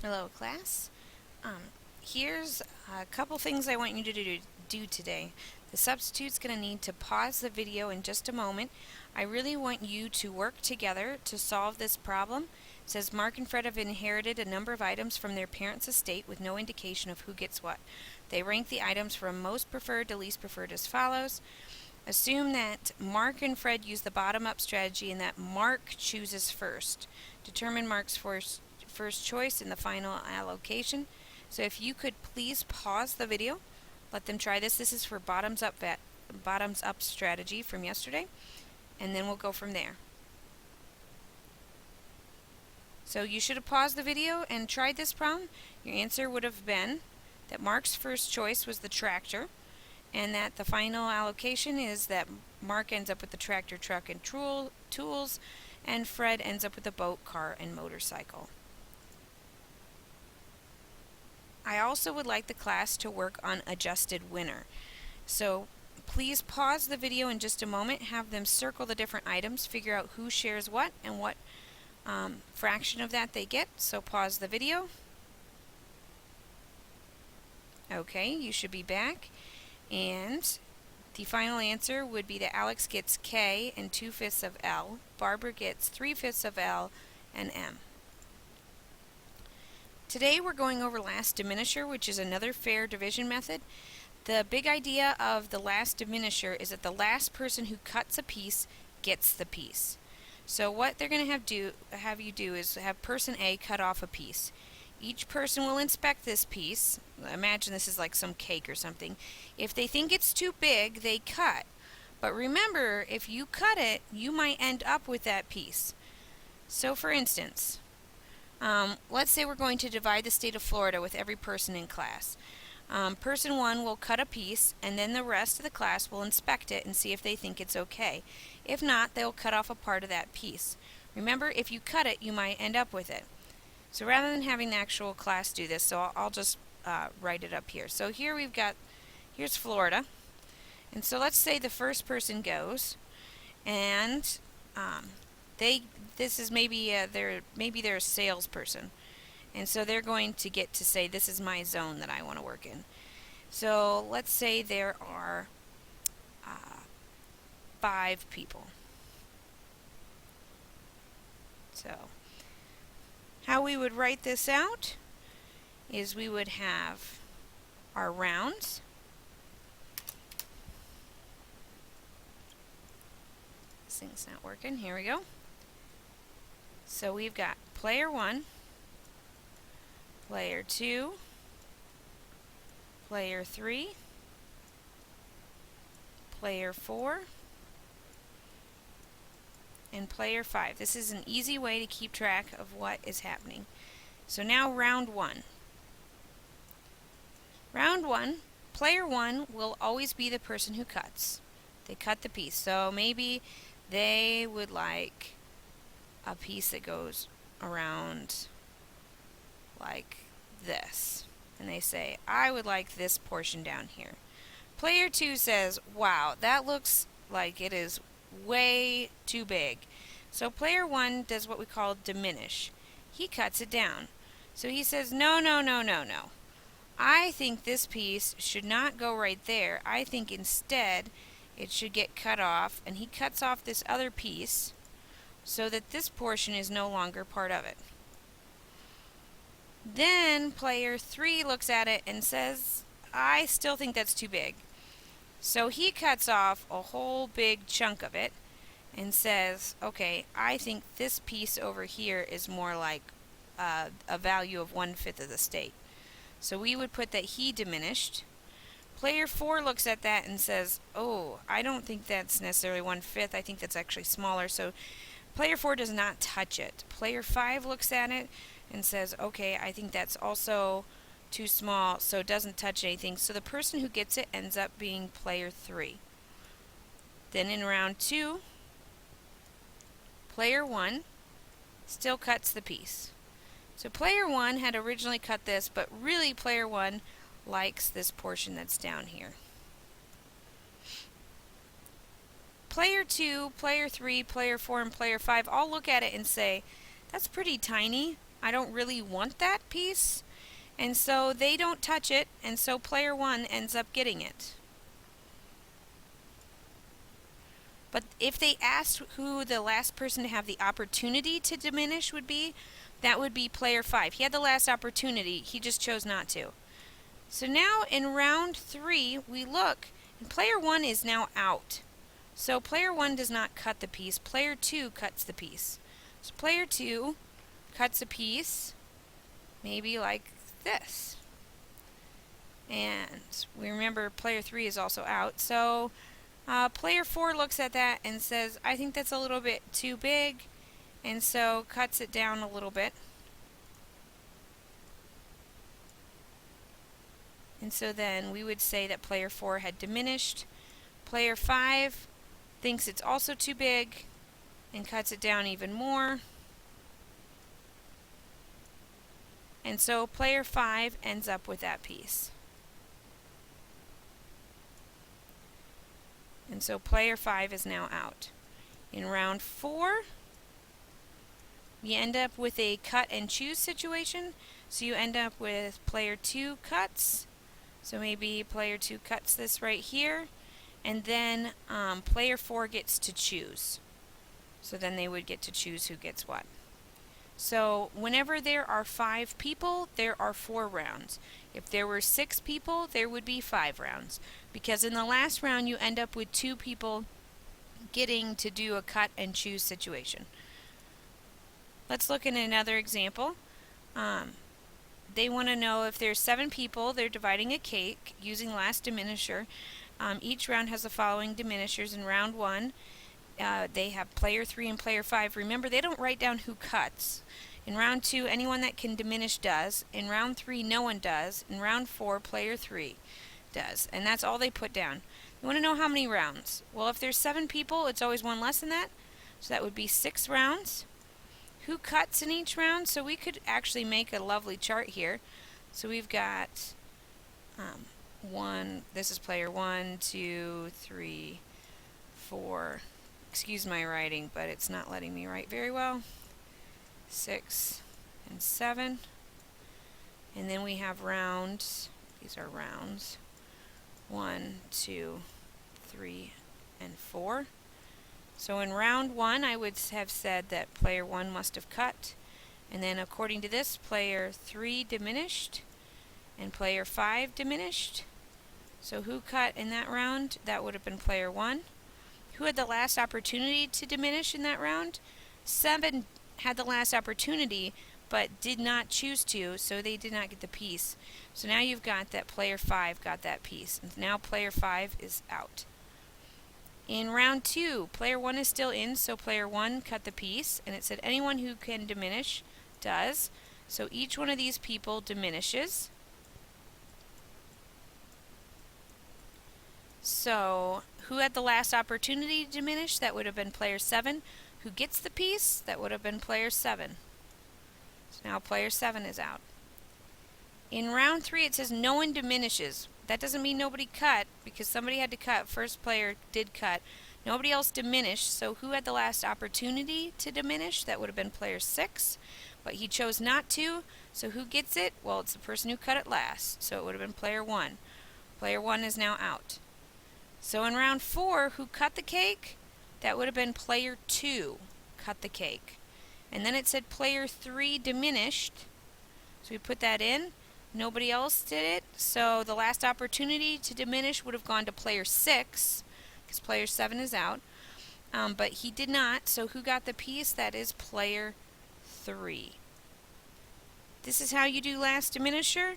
Hello, class. Here's a couple things I want you to do today. The substitute's going to need to pause the video in just a moment. I really want you to work together to solve this problem. It says Mark and Fred have inherited a number of items from their parents' estate with no indication of who gets what. They rank the items from most preferred to least preferred as follows. Assume that Mark and Fred use the bottom-up strategy and that Mark chooses first. Determine Mark's first choice in the final allocation. So if you could please pause the video, let them try this. This is for bottoms up strategy from yesterday, and then we'll go from there. So you should have paused the video and tried this problem. Your answer would have been that Mark's first choice was the tractor, and that the final allocation is that Mark ends up with the tractor, truck, and tools, and Fred ends up with the boat, car, and motorcycle. I also would like the class to work on adjusted winner. So please pause the video in just a moment, have them circle the different items, figure out who shares what and what fraction of that they get. So pause the video. Okay, you should be back. And the final answer would be that Alex gets K and 2/5 of L, Barbara gets 3/5 of L and M. Today we're going over last diminisher, which is another fair division method. The big idea of the last diminisher is that the last person who cuts a piece gets the piece. So what they're going to have you do is have person A cut off a piece. Each person will inspect this piece. Imagine this is like some cake or something. If they think it's too big, they cut. But remember, if you cut it, you might end up with that piece. So for instance, let's say we're going to divide the state of Florida with every person in class. Person 1 will cut a piece, and then the rest of the class will inspect it and see if they think it's okay. If not, they'll cut off a part of that piece. Remember, if you cut it, you might end up with it. So rather than having the actual class do this, so I'll just write it up here. So here here's Florida. And so let's say the first person goes, and this is maybe they're a salesperson, and so they're going to get to say, this is my zone that I want to work in. So let's say there are 5 people. So how we would write this out is we would have our rounds. This thing's not working. Here we go. So we've got player 1, player 2, player 3, player 4, and player 5. This is an easy way to keep track of what is happening. So now round 1. Round 1, player 1 will always be the person who cuts. They cut the piece. So maybe they would like a piece that goes around like this. And they say, I would like this portion down here. Player 2 says, wow, that looks like it is way too big. So player 1 does what we call diminish. He cuts it down. So he says, no, no, no, no, no. I think this piece should not go right there. I think instead it should get cut off, and he cuts off this other piece so that this portion is no longer part of it. Then player 3 looks at it and says, I still think that's too big. So he cuts off a whole big chunk of it and says, okay, I think this piece over here is more like a value of 1/5 of the state. So we would put that he diminished. Player 4 looks at that and says, oh, I don't think that's necessarily 1/5. I think that's actually smaller. So player 4 does not touch it. Player 5 looks at it and says, okay, I think that's also too small, so it doesn't touch anything. So the person who gets it ends up being player 3. Then in round 2, player 1 still cuts the piece. So player 1 had originally cut this, but really player 1 likes this portion that's down here. Player 2, player 3, player 4, and player 5 all look at it and say, that's pretty tiny. I don't really want that piece. And so they don't touch it, and so player 1 ends up getting it. But if they asked who the last person to have the opportunity to diminish would be, that would be player 5. He had the last opportunity, he just chose not to. So now in round 3, we look, and player 1 is now out. So player 1 does not cut the piece, player 2 cuts the piece. So player 2 cuts a piece, maybe like this. And we remember player 3 is also out, so player 4 looks at that and says, I think that's a little bit too big, and so cuts it down a little bit. And so then we would say that player 4 had diminished. Player 5 thinks it's also too big and cuts it down even more. And so player 5 ends up with that piece. And so player 5 is now out. In round 4, you end up with a cut and choose situation. So you end up with player 2 cuts. So maybe player 2 cuts this right here. And then player 4 gets to choose. So then they would get to choose who gets what. So whenever there are 5 people, there are 4 rounds. If there were 6 people, there would be 5 rounds. Because in the last round, you end up with 2 people getting to do a cut and choose situation. Let's look at another example. They want to know if there's 7 people, they're dividing a cake using last diminisher. Each round has the following diminishers. In round 1, they have player 3 and player 5. Remember, they don't write down who cuts. In round 2, anyone that can diminish does. In round 3, no one does. In round 4, player 3 does. And that's all they put down. You want to know how many rounds? Well, if there's 7 people, it's always one less than that. So that would be 6 rounds. Who cuts in each round? So we could actually make a lovely chart here. So we've got this is player 1, 2, 3, 4. Excuse my writing, but it's not letting me write very well. 6 and 7. And then we have rounds. These are rounds. 1, 2, 3, and 4. So in round 1, I would have said that player 1 must have cut. And then according to this, player 3 diminished and player 5 diminished. So who cut in that round? That would have been player 1. Who had the last opportunity to diminish in that round? 7 had the last opportunity, but did not choose to, so they did not get the piece. So now you've got that player 5 got that piece. And now player 5 is out. In round 2, player 1 is still in, so player 1 cut the piece, and it said anyone who can diminish does. So each one of these people diminishes. So who had the last opportunity to diminish? That would have been player 7. Who gets the piece? That would have been player 7. So now player 7 is out. In round 3, it says no one diminishes. That doesn't mean nobody cut, because somebody had to cut. First player did cut. Nobody else diminished, so who had the last opportunity to diminish? That would have been player 6, but he chose not to, so who gets it? Well, it's the person who cut it last, so it would have been player 1. Player 1 is now out. So in round 4, who cut the cake? That would have been player 2 cut the cake. And then it said player 3 diminished, so we put that in. Nobody else did it, so the last opportunity to diminish would have gone to player 6, because player 7 is out. But he did not, so who got the piece? That is player 3. This is how you do last diminisher.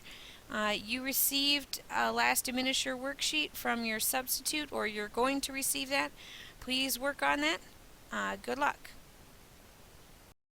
You received a last diminisher worksheet from your substitute, or you're going to receive that. Please work on that. Good luck.